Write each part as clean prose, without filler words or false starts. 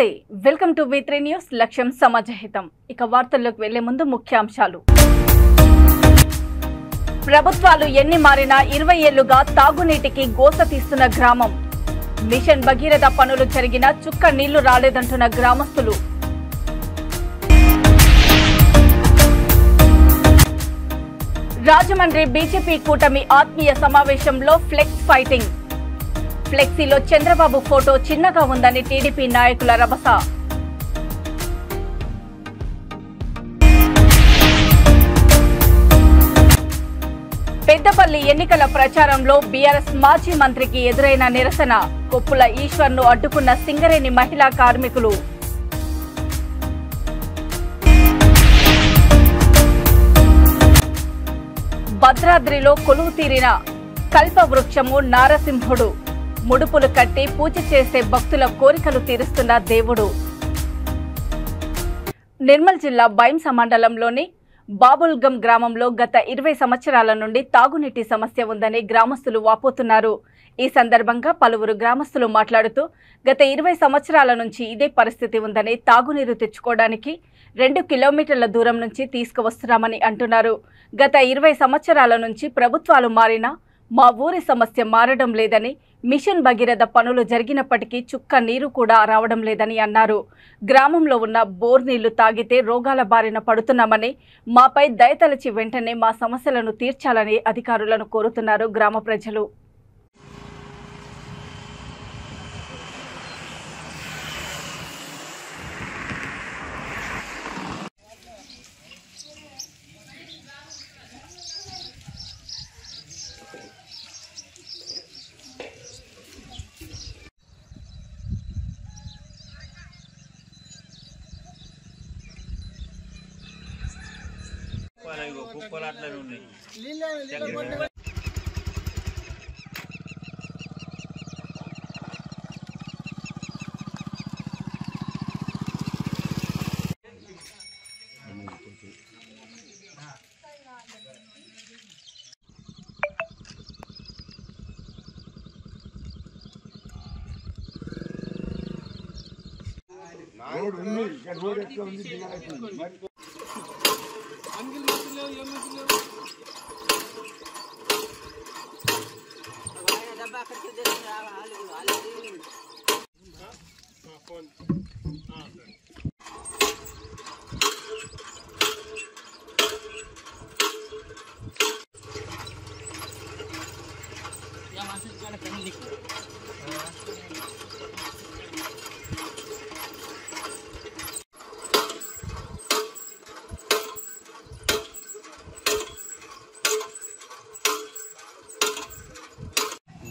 నమస్తే welcome to V3 news లక్ష్యం సమాజహితం ఇక వార్తల్లోకి వెళ్లే ముందు ముఖ్యాంశాలు ప్రభుత్వాలు ఎన్ని మారినా 20 ఏళ్లుగా తాగునీటికి గోస తీస్తున్న గ్రామం మిషన్ భగీరథ పనులు జరిగినా చుక్క నీళ్లు రాలేదంటున్న గ్రామస్తులు రాజమండ్రి బీజేపీ కూటమి ఆత్మీయ సమావేశంలో ఫ్లెక్స్ ఫైటింగ్ ఫ్లెక్సీలో చంద్రబాబు ఫోటో చిన్నగా ఉందని టీడీపీ నాయకుల రభస పెద్దపల్లి ఎన్నికల ప్రచారంలో బీఆర్ఎస్ మాజీ మంత్రికి ఎదురైన నిరసన కొప్పుల ఈశ్వర్ను అడ్డుకున్న సింగరేణి మహిళా కార్మికులు భద్రాద్రిలో కొలువు తీరిన కల్పవృక్షము నారసింహుడు ముడుపులు కట్టి పూజ చేసే భక్తుల కోరికలు తీరుస్తున్న దేవుడు నిర్మల్ జిల్లా బైంస మండలంలోని బాబుల్గం గ్రామంలో గత 20 సంవత్సరాల నుండి తాగునీటి సమస్య ఉందని గ్రామస్తులు వాపోతున్నారు. ఈ సందర్భంగా పలువురు గ్రామస్తులు మాట్లాడుతూ గత 20 సంవత్సరాల నుంచి ఇదే పరిస్థితి ఉందని తాగునీరు తెచ్చుకోవడానికి 2 కిలోమీటర్ల దూరం నుంచి తీసుకువస్తున్నామని అంటున్నారు. గత 20 సంవత్సరాల నుంచి ప్రభుత్వాలు మారినా మా ఊరి సమస్య మారడం లేదని మిషన్ భగీరథ పనులు జరిగినప్పటికీ చుక్క నీరు కూడా రావడం లేదని అన్నారు. గ్రామంలో ఉన్న బోర్ నీళ్లు తాగితే రోగాల బారిన పడుతున్నామని మాపై దయతలచి వెంటనే మా సమస్యలను తీర్చాలని అధికారులను కోరుతున్నారు గ్రామ ప్రజలు.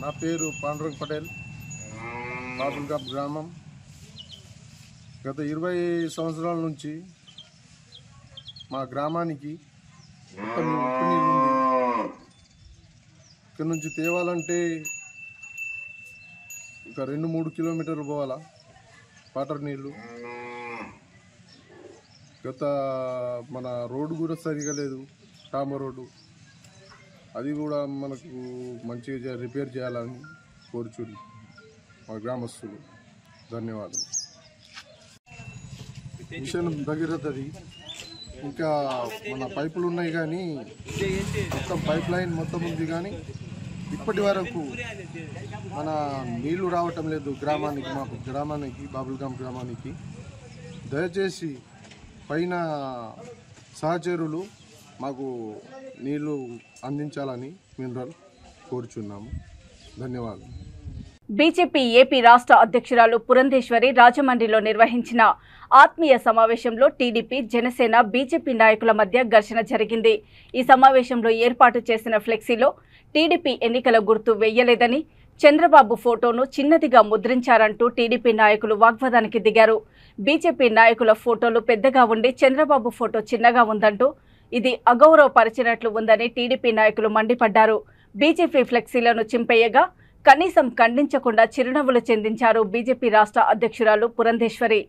నా పేరు పాండురంగ్ పటేల్, బాబుల్గం గ్రామం. గత 20 సంవత్సరాల నుంచి మా గ్రామానికి ఉప్పు నీళ్ళు ఉంది. ఇక్కడ నుంచి తేవాలంటే ఒక 2-3 కిలోమీటర్లు పోవాలా వాటర్ నీళ్ళు. గత మన రోడ్డు కూడా సరిగా లేదు, టామర్ రోడ్డు. అది కూడా మనకు మంచిగా రిపేర్ చేయాలని కోరుచుంది మా గ్రామస్తులు. ధన్యవాదాలు. మిషన్ భగీరథది ఇంకా మన పైపులు ఉన్నాయి కానీ మొత్తం పైప్ లైన్ మొత్తం ఉంది కానీ ఇప్పటి వరకు మన నీళ్లు రావటం లేదు గ్రామానికి, మా గ్రామానికి, బాబుల్గం గ్రామానికి. దయచేసి పైన సహచరులు మాకు నీళ్లు అందించాలని మినరల్ కోరుచున్నాము. ధన్యవాదాలు. బీజేపీ ఏపీ రాష్ట్ర అధ్యక్షురాలు పురంధేశ్వరి రాజమండ్రిలో నిర్వహించిన ఆత్మీయ సమావేశంలో టీడీపీ, జనసేన, బీజేపీ నాయకుల మధ్య ఘర్షణ జరిగింది. ఈ సమావేశంలో ఏర్పాటు చేసిన ఫ్లెక్సీలో టీడీపీ ఎన్నికల గుర్తు వెయ్యలేదని, చంద్రబాబు ఫోటోను చిన్నదిగా ముద్రించారంటూ టీడీపీ నాయకులు వాగ్వాదానికి దిగారు. బీజేపీ నాయకుల ఫోటోలు పెద్దగా ఉండి చంద్రబాబు ఫోటో చిన్నగా ఉందంటూ ఇది అగౌరవపరిచినట్లు ఉందని టీడీపీ నాయకులు మండిపడ్డారు. బీజేపీ ఫ్లెక్సీలను చింపేయగా కనీసం ఖండించకుండా చిరునవ్వులు చెందించారు బీజేపీ రాష్ట్ర అధ్యక్షురాలు పురంధేశ్వరి.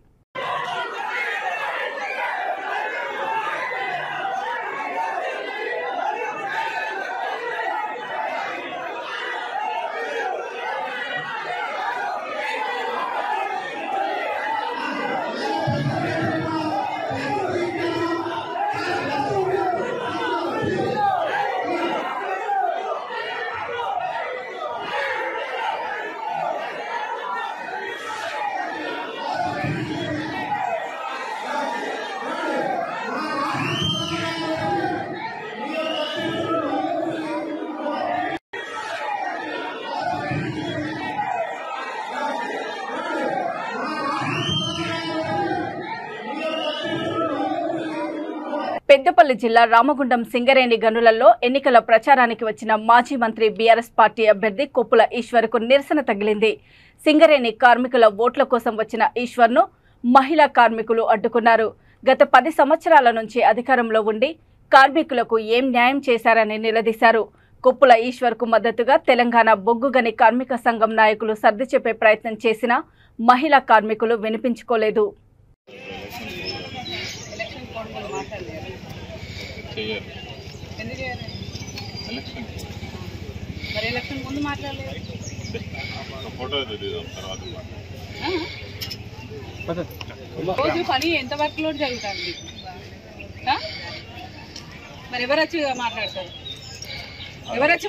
పెద్దపల్లి జిల్లా రామగుండం సింగరేణి గనులలో ఎన్నికల ప్రచారానికి వచ్చిన మాజీ మంత్రి బీఆర్ఎస్ పార్టీ అభ్యర్థి కొప్పుల ఈశ్వర్కు నిరసన తగిలింది. సింగరేణి కార్మికుల ఓట్ల కోసం వచ్చిన ఈశ్వర్ను మహిళా కార్మికులు అడ్డుకున్నారు. గత 10 సంవత్సరాల నుంచి అధికారంలో ఉండి కార్మికులకు ఏం న్యాయం చేశారని నిలదీశారు. కొప్పుల ఈశ్వర్కు మద్దతుగా తెలంగాణ బొగ్గుగని కార్మిక సంఘం నాయకులు సర్ది చెప్పే ప్రయత్నం చేసినా మహిళా కార్మికులు వినిపించుకోలేదు. రోజు పని ఎంత వర్క్ లోడ్ జరుగుతుంది? మరి ఎవరొచ్చి మాట్లాడతారు? ఎవరొచ్చి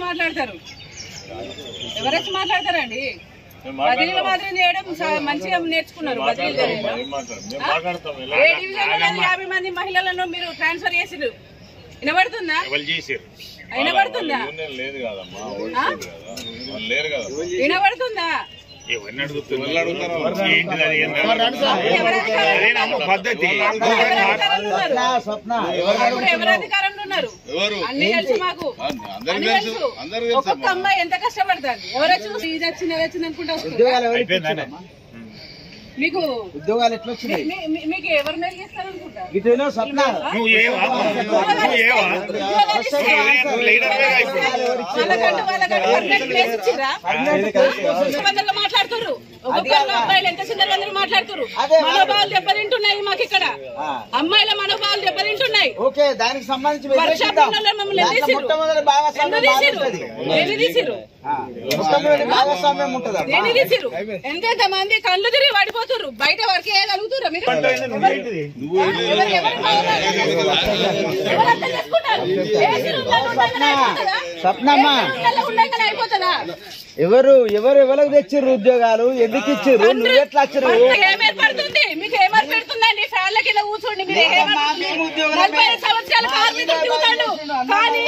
మాట్లాడతారండి? బదిలీల మాత్రం చేయడం మంచిగా నేర్చుకున్నారు. బదిలీలు చేయడం 50 మంది మహిళలను మీరు ట్రాన్స్ఫర్ చేసిరు. వినబడుతుందా? వినబడుతుందా? ఎవరు అధికారంలో ఉన్నారు? అన్ని తెలుసు మాకు. ఒక్కొక్క అమ్మాయి ఎంత కష్టపడుతుంది. ఎవరొచ్చి ఇది వచ్చింది అది వచ్చింది అనుకుంటా. మీకు ఉద్యోగాలు ఎట్లా వచ్చినాయి? మీకు ఎవరు మేలు చేస్తారు అనుకుంటారు? మాట్లాడుతున్నారు. ఒక్కొక్కరు అబ్బాయిలు ఎంత సుందరవందరూ మాట్లాడుతున్నారు. మనోభావాలు దెబ్బతింటున్నాయి. మాకు ఇక్కడ అమ్మాయిల మనోభావాలు దెబ్బతింటున్నాయి. ఎంత మంది కళ్ళు తిరిగి పడిపోతున్నారు. బయట వర్క్ చేయగలుగుతారు మీరు? అయిపోతుందా? ఎవరికి తెచ్చిర్రు ఉద్యోగాలు? ఎందుకు ఇచ్చిర్రు? నువ్వు ఎట్లా వచ్చిర్రు? ఏమేర్పడుతుంది? మీకు ఏమేర్పెడుతుందండి? ఫ్యాన్ల కింద కూర్చోండి. మీరు 40 సంవత్సరాల కార్మికులు తిరుగుతాడు. కానీ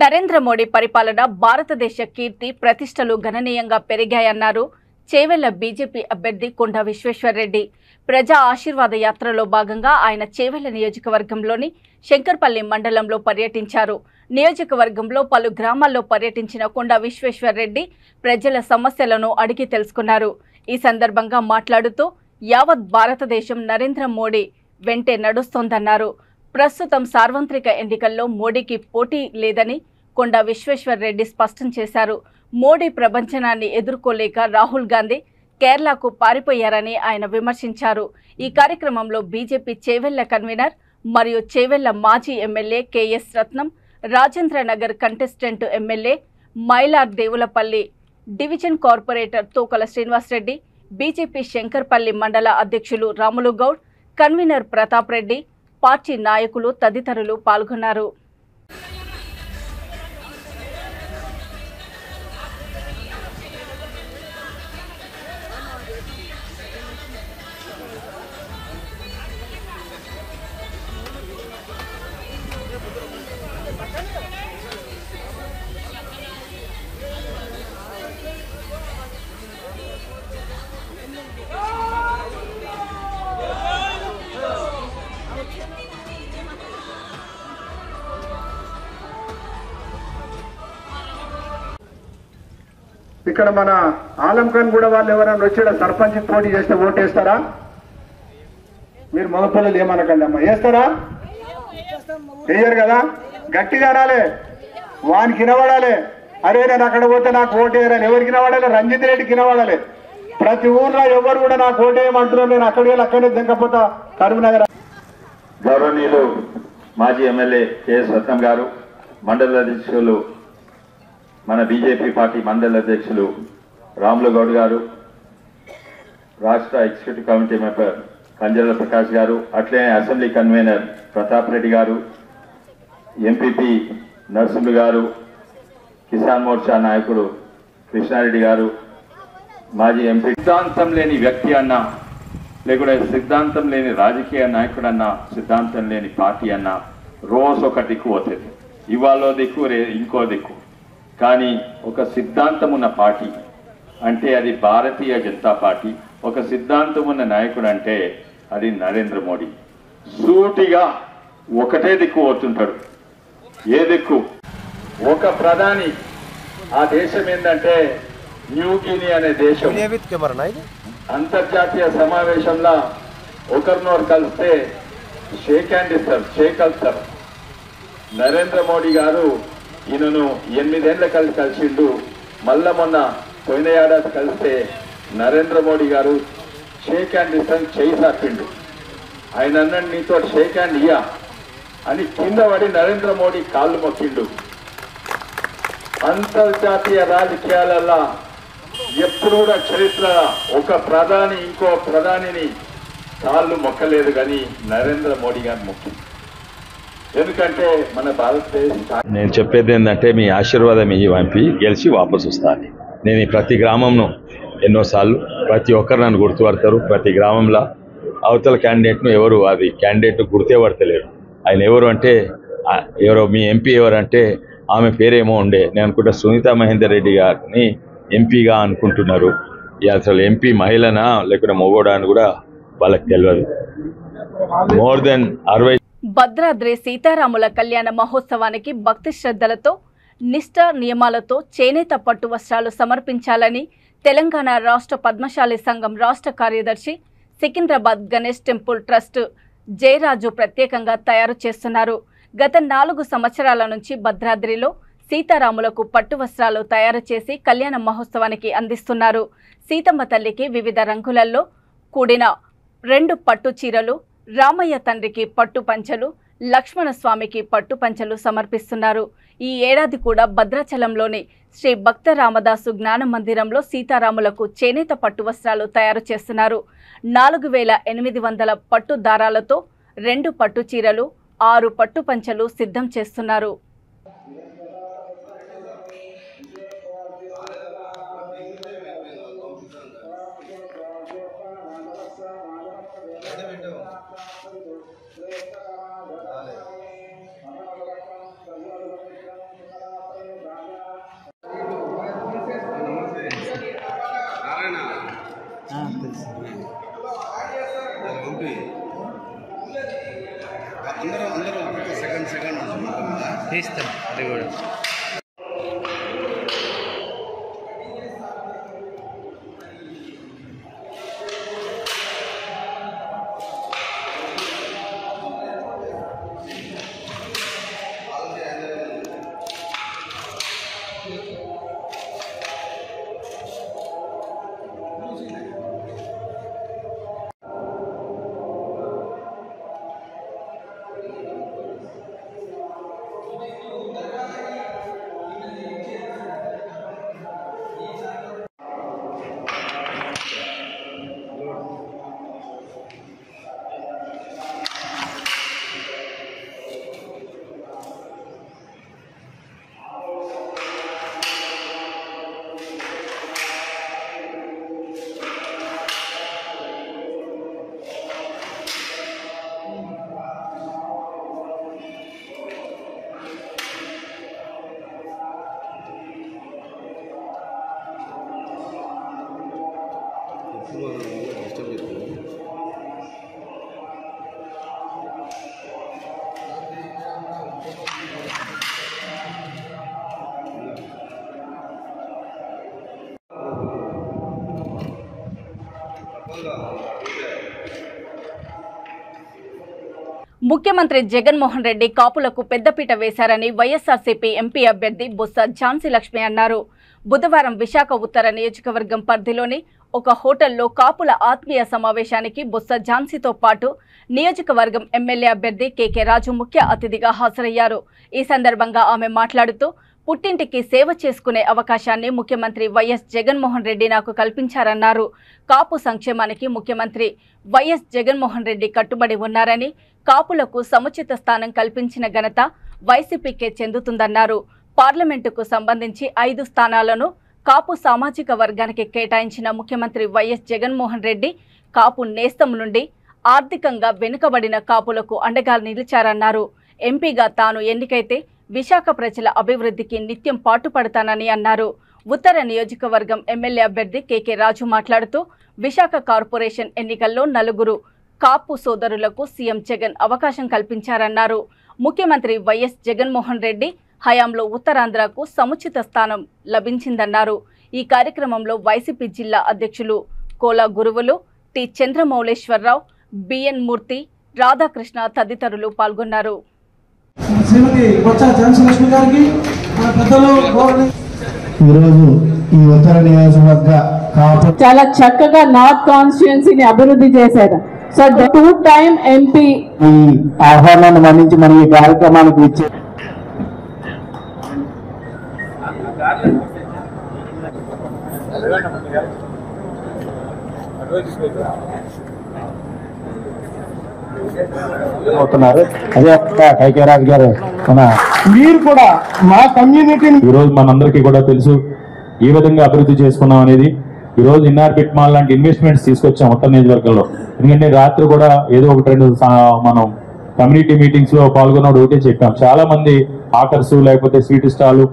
నరేంద్ర మోడీ పరిపాలన భారతదేశ కీర్తి ప్రతిష్టలు గణనీయంగా పెరిగాయన్నారు చేవెళ్ల బీజేపీ అభ్యర్థి కొండా విశ్వేశ్వర్రెడ్డి. ప్రజా ఆశీర్వాద యాత్రలో భాగంగా ఆయన చేవెళ్ల నియోజకవర్గంలోని శంకర్పల్లి మండలంలో పర్యటించారు. నియోజకవర్గంలో పలు గ్రామాల్లో పర్యటించిన కొండా విశ్వేశ్వర్రెడ్డి ప్రజల సమస్యలను అడిగి తెలుసుకున్నారు. ఈ సందర్భంగా మాట్లాడుతూ యావత్ భారతదేశం నరేంద్ర మోడీ వెంటే నడుస్తోందన్నారు. ప్రస్తుతం సార్వత్రిక ఎన్నికల్లో మోడీకి పోటీ లేదని కొండా విశ్వేశ్వర్రెడ్డి స్పష్టం చేశారు. మోడీ ప్రపంచనాన్ని ఎదుర్కోలేక రాహుల్ గాంధీ కేరళకు పారిపోయారని ఆయన విమర్శించారు. ఈ కార్యక్రమంలో బీజేపీ చేవెళ్ల కన్వీనర్ మరియు చేవెళ్ల మాజీ MLA K S Ratnam, Rajendranagar contestant MLA Mylar Devulapalli, division corporator Tokala Srinivasa Reddy, BJP Shankarpally మండల అధ్యక్షులు రాములు గౌడ్, కన్వీనర్ ప్రతాప్ రెడ్డి, పార్టీ నాయకులు తదితరులు పాల్గొన్నారు. ఇక్కడ మన ఆలంఖాన్ కూడా వాళ్ళు ఎవరైనా వచ్చాడ సర్పంచ్ పోటీ చేస్తే ఓటేస్తారా? మీరు మగపిల్లలు ఏమనకండి అమ్మా, వేస్తారా? వేయరు కదా. గట్టిగా అనాలే, వానికి వినబడాలి. అరే నేను అక్కడ పోతే నాకు ఓటేయరని ఎవరికి వినబడాలి? రంజిత్ రెడ్డికి వినబడాలి. ప్రతి ఊర్లో ఎవరు కూడా నాకు ఓటేయమంటున్నారు. నేను అక్కడే దింకపోతా కరీంనగర్. గౌరవనీయులు మాజీ ఎమ్మెల్యే కెఎస్ రత్నం గారు, మండల అధ్యక్షులు మన బీజేపీ పార్టీ మండల అధ్యక్షులు రాములు గౌడ్ గారు, రాష్ట్ర executive committee member Kanjarla Prakash గారు, అట్లనే అసెంబ్లీ కన్వీనర్ ప్రతాప్ రెడ్డి గారు, ఎంపీపీ నరసింహులు గారు, కిసాన్ మోర్చా నాయకుడు కృష్ణారెడ్డి గారు, మాజీ ఎంపీ. సిద్ధాంతం లేని వ్యక్తి అన్న, లేకుంటే సిద్ధాంతం లేని రాజకీయ నాయకుడు అన్న, సిద్ధాంతం లేని పార్టీ అన్న రోజు ఒక దిక్కు పోతుంది. ఇవాళ దిక్కు, ఇంకో దిక్కు. కానీ ఒక సిద్ధాంతం ఉన్న పార్టీ అంటే అది భారతీయ జనతా పార్టీ. ఒక సిద్ధాంతం ఉన్న నాయకుడు అంటే అది నరేంద్ర మోడీ. సూటిగా ఒకటే దిక్కు పోతుంటాడు. ఏ దిక్కు? ఒక ప్రధాని. ఆ దేశం ఏంటంటే న్యూ గిని అనే దేశం. అంతర్జాతీయ సమావేశంలో ఒకరినొకరు కలిస్తే షేక్ హ్యాండ్ ఇస్తారు, కలుస్తారు. నరేంద్ర మోడీ గారు ఈయనను 8 ఏళ్ళ కలిసిండు. మళ్ళా మొన్న పోయిన ఏడాది కలిస్తే నరేంద్ర మోడీ గారు షేక్ హ్యాండ్ ఇస్తాను చేయి సాపిండు. ఆయన అన్నాడు, నీతో షేక్ హ్యాండ్ ఇయ్యా అని కింద పడి నరేంద్ర మోడీ కాళ్ళు మొక్కిండు. అంతర్జాతీయ రాజకీయాలలో ఎప్పుడు కూడా చరిత్ర ఒక ప్రధాని ఇంకో ప్రధానిని కాళ్ళు మొక్కలేదు, కానీ నరేంద్ర మోడీ గారు మొక్కింది. ఎందుకంటే మన భారతదేశం. నేను చెప్పేది ఏంటంటే మీ ఆశీర్వాదం ఇవి పంపి గెలిచి వాపసు వస్తాను. నేను ప్రతి గ్రామంను ఎన్నోసార్లు ప్రతి ఒక్కరు నన్ను గుర్తుపడతారు. ప్రతి గ్రామంలో అవతల క్యాండిడేట్ను ఎవరు అది క్యాండిడేట్ గుర్తే పడతలేరు. ఆయన ఎవరు అంటే ఎవరో మీ ఎంపీ ఎవరంటే ఆమె పేరేమో ఉండే, నేను అనుకుంటా సునీతా మహేందర్ రెడ్డి గారిని ఎంపీగా అనుకుంటున్నారు. అసలు ఎంపీ మహిళనా లేకుంటే మొగోడా అని కూడా వాళ్ళకి తెలియదు. More than 60. భద్రాద్రి సీతారాముల కళ్యాణ మహోత్సవానికి భక్తి శ్రద్ధలతో నిష్ఠ నియమాలతో చేనేత పట్టు వస్త్రాలు సమర్పించాలని తెలంగాణ రాష్ట్ర పద్మశాలి సంఘం రాష్ట్ర కార్యదర్శి సికింద్రాబాద్ గణేష్ టెంపుల్ ట్రస్ట్ జయరాజు ప్రత్యేకంగా తయారు చేస్తున్నారు. గత 4 సంవత్సరాల నుంచి భద్రాద్రిలో సీతారాములకు పట్టు వస్త్రాలు తయారు చేసి కళ్యాణ మహోత్సవానికి అందిస్తున్నారు. సీతమ్మ తల్లికి వివిధ రంగులలో కూడిన 2 పట్టు చీరలు, రామయ్య తండ్రికి పట్టు పంచలు, లక్ష్మణ స్వామికి పట్టు పంచలు సమర్పిస్తున్నారు. ఈ ఏడాది కూడా భద్రాచలంలోని శ్రీ భక్త రామదాసు జ్ఞాన మందిరంలో సీతారాములకు చేనేత పట్టు వస్త్రాలు తయారు చేస్తున్నారు. 4800 పట్టు దారాలతో 2 పట్టు చీరలు, 6 పట్టు పంచలు సిద్ధం చేస్తున్నారు. తీస్తాం అది కూడా. ముఖ్యమంత్రి జగన్మోహన్ రెడ్డి కాపులకు పెద్దపీట వేశారని వైఎస్ఆర్సీపీ ఎంపీ అభ్యర్థి బొత్స ఝాన్సీ లక్ష్మి అన్నారు. బుధవారం విశాఖ ఉత్తర నియోజకవర్గం పరిధిలోని ఒక హోటల్లో కాపుల ఆత్మీయ సమావేశానికి బొత్స ఝాన్సీతో పాటు నియోజకవర్గం ఎమ్మెల్యే అభ్యర్థి కేకే రాజు ముఖ్య అతిథిగా హాజరయ్యారు. ఈ సందర్భంగా ఆమె మాట్లాడుతూ పుట్టింటికి సేవ చేసుకునే అవకాశాన్ని ముఖ్యమంత్రి వైఎస్ జగన్మోహన్ రెడ్డి నాకు కల్పించారన్నారు. కాపు సంక్షేమానికి ముఖ్యమంత్రి వైఎస్ జగన్మోహన్ రెడ్డి కట్టుబడి ఉన్నారని, కాపులకు సముచిత స్థానం కల్పించిన ఘనత వైసీపీకే చెందుతుందన్నారు. పార్లమెంటుకు సంబంధించి 5 స్థానాలను కాపు సామాజిక వర్గానికి కేటాయించిన ముఖ్యమంత్రి వైఎస్ జగన్మోహన్ రెడ్డి కాపు నేస్తం నుండి ఆర్థికంగా వెనుకబడిన కాపులకు అండగా నిలిచారన్నారు. ఎంపీగా తాను ఎన్నికైతే విశాఖ ప్రజల అభివృద్ధికి నిత్యం పాటుపడతానని అన్నారు. ఉత్తర నియోజకవర్గం ఎమ్మెల్యే అభ్యర్థి కేకే రాజు మాట్లాడుతూ విశాఖ కార్పొరేషన్ ఎన్నికల్లో 4 కాపు సోదరులకు సీఎం జగన్ అవకాశం కల్పించారన్నారు. ముఖ్యమంత్రి వైఎస్ జగన్మోహన్ రెడ్డి హయాంలో ఉత్తరాంధ్రకు సముచిత స్థానం లభించిందన్నారు. ఈ కార్యక్రమంలో వైసీపీ జిల్లా అధ్యక్షులు కోలా గురువులు, టి చంద్రమౌళేశ్వరరావు, బిఎన్ మూర్తి, రాధాకృష్ణ తదితరులు పాల్గొన్నారు. ఈరోజు ఈ ఉత్తర నియోజకవర్గ చాలా చక్కగా నార్త్ కాన్స్టిట్యుయెన్సీని అభివృద్ధి చేశారు. సో 2 టైమ్ ఎంపీ ఈ ఆహ్వానాన్ని మన్నించి మనం ఈ కార్యక్రమానికి ఇచ్చే అవుతున్నారు. అదే కైకే రాజు గారు మీరు కూడా మా కమ్యూనిటీని ఈరోజు మనందరికీ కూడా తెలుసు ఏ విధంగా అభివృద్ధి చేసుకున్నాం అనేది. ఈ రోజు ఇన్నార్ పిట్ మాల్ లాంటి ఇన్వెస్ట్మెంట్స్ తీసుకొచ్చాం ఉత్తర నియోజకవర్గంలో. ఎందుకంటే రాత్రి కూడా ఏదో 1-2 మనం కమ్యూనిటీ మీటింగ్స్ లో పాల్గొన్నప్పుడు ఒకటే చెప్పాం, చాలా మంది ఆకర్స్ లేకపోతే స్వీట్ స్టాల్,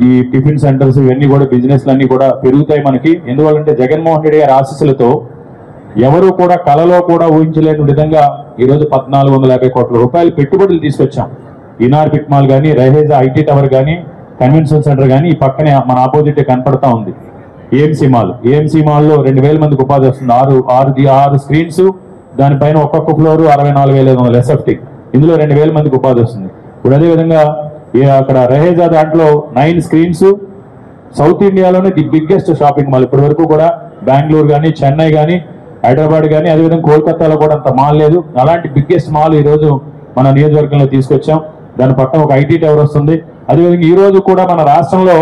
ఈ టిఫిన్ సెంటర్స్ ఇవన్నీ కూడా బిజినెస్లు అన్ని కూడా పెరుగుతాయి మనకి. ఎందువల్లంటే జగన్మోహన్ రెడ్డి గారి ఆశీస్సులతో ఎవరు కూడా కలలో కూడా ఊహించలేని విధంగా ఈరోజు 1450 కోట్ల రూపాయలు పెట్టుబడులు తీసుకొచ్చాం. ఇనార్ పిట్ మాల్ కానీ, రైహేజా ఐటీ టవర్ కానీ, కన్వెన్షన్ సెంటర్ కానీ ఈ పక్కనే మన ఆపోజిట్ కనపడతా ఉంది ఏఎంసీ మాల్. ఏఎంసీ మాల్లో 2000 మందికి ఉపాధి వస్తుంది. 6 స్క్రీన్స్, దానిపైన ఒక్కొక్క ఫ్లోర్ 64,500 ఎస్ఎఫ్టీ. ఇందులో 2000 మందికి ఉపాధి వస్తుంది. ఇప్పుడు అదేవిధంగా అక్కడ రైహేజా దాంట్లో 9 స్క్రీన్స్, సౌత్ ఇండియాలోనే ది బిగ్గెస్ట్ షాపింగ్ మాల్. ఇప్పటి వరకు కూడా బెంగళూరు కానీ, చెన్నై కానీ, హైదరాబాద్ కానీ, అదేవిధంగా కోల్కతాలో కూడా అంత మాల్ లేదు. అలాంటి బిగ్గెస్ట్ మాల్ ఈరోజు మన నియోజకవర్గంలో తీసుకొచ్చాం. దాని పక్కన ఒక ఐటీ టవర్ వస్తుంది. అదేవిధంగా ఈ రోజు కూడా మన రాష్ట్రంలో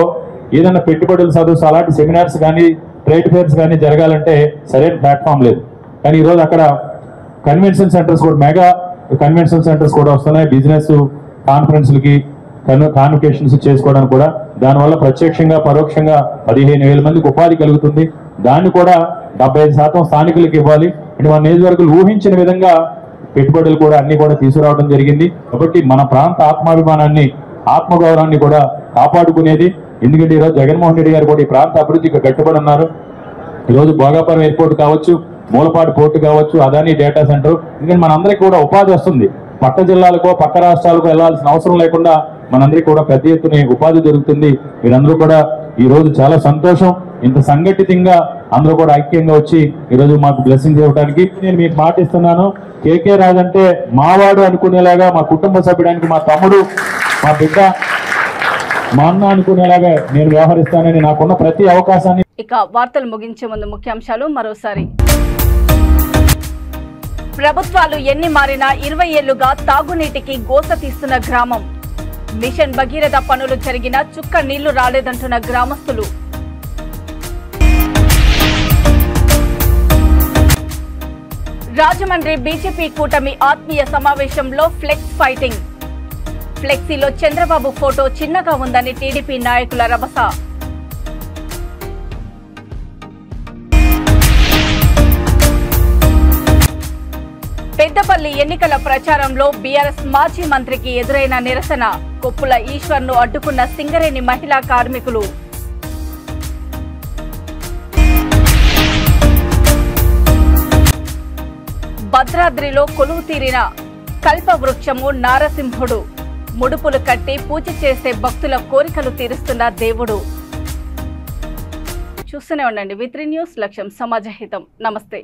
ఏదైనా పెట్టుబడులు సదస్సు అలాంటి సెమినార్స్ కానీ, ట్రేడ్ ఫేర్స్ కానీ జరగాలంటే సరైన ప్లాట్ఫామ్ లేదు. కానీ ఈరోజు అక్కడ కన్వెన్షన్ సెంటర్స్ కూడా, మెగా కన్వెన్షన్ సెంటర్స్ కూడా వస్తున్నాయి. బిజినెస్ కాన్ఫరెన్స్లకి, కాన్వకేషన్స్ చేసుకోవడానికి కూడా. దానివల్ల ప్రత్యక్షంగా పరోక్షంగా 15,000 మందికి ఉపాధి కలుగుతుంది. దాన్ని కూడా 75% స్థానికులకు ఇవ్వాలి. అంటే మన నియోజకవర్గాలు ఊహించిన విధంగా పెట్టుబడులు కూడా అన్ని కూడా తీసుకురావడం జరిగింది. కాబట్టి మన ప్రాంత ఆత్మాభిమానాన్ని, ఆత్మగౌరవాన్ని కూడా కాపాడుకునేది. ఎందుకంటే ఈరోజు జగన్మోహన్ రెడ్డి గారు కూడా ఈ ప్రాంత అభివృద్ధికి కట్టుబడి ఉన్నారు. ఈరోజు భోగాపురం ఎయిర్పోర్ట్ కావచ్చు, మూలపాడు పోర్టు కావచ్చు, అదాని డేటా సెంటర్, ఎందుకంటే మనందరికీ కూడా ఉపాధి వస్తుంది. పక్క జిల్లాలకో పక్క రాష్ట్రాలకు వెళ్లాల్సిన అవసరం లేకుండా మనందరికీ కూడా పెద్ద ఎత్తున ఉపాధి దొరుకుతుంది. మీరందరూ కూడా ఈ రోజు చాలా సంతోషం. ఇంత సంఘటితంగా అందరూ కూడా ఐక్యంగా వచ్చి ఈరోజు మాకు బ్లెస్సింగ్ ఇవ్వడానికి నేను మీకు మాటిస్తున్నాను. కేకే రాజు అంటే మావాడు అనుకునేలాగా, మా కుటుంబ సభ్యుడానికి, మా తమ్ముడు, మా బిడ్డ, మా అన్న అనుకునేలాగా నేను వ్యవహరిస్తానని నాకున్న ప్రతి అవకాశాన్ని. ఇక వార్తలు ముగించే ముందు ముఖ్యాంశాలు మరోసారి. ప్రభుత్వాలు ఎన్ని మారినా 20 ఏళ్లుగా తాగునీటికి గోస తీస్తున్న గ్రామం. మిషన్ భగీరథ పనులు జరిగినా చుక్క నీళ్లు రాలేదంటున్న గ్రామస్తులు. రాజమండ్రి బీజేపీ కూటమి ఆత్మీయ సమావేశంలో ఫ్లెక్స్ ఫైటింగ్. ఫ్లెక్సీలో చంద్రబాబు ఫోటో చిన్నగా ఉందని టీడీపీ నాయకుల రభస. పెద్దపల్లి ఎన్నికల ప్రచారంలో బీఆర్ఎస్ మాజీ మంత్రికి ఎదురైన నిరసన. కొప్పుల ఈశ్వర్ను అడ్డుకున్న సింగరేణి మహిళా కార్మికులు. భద్రాద్రిలో కొలువు తీరిన కల్పవృక్షము నారసింహుడు. ముడుపులు కట్టి పూజ చేసే భక్తుల కోరికలు తీరుస్తున్న దేవుడు. చూస్తూనే ఉండండి V3 న్యూస్, లక్ష్యం సమాజ హితం. నమస్తే.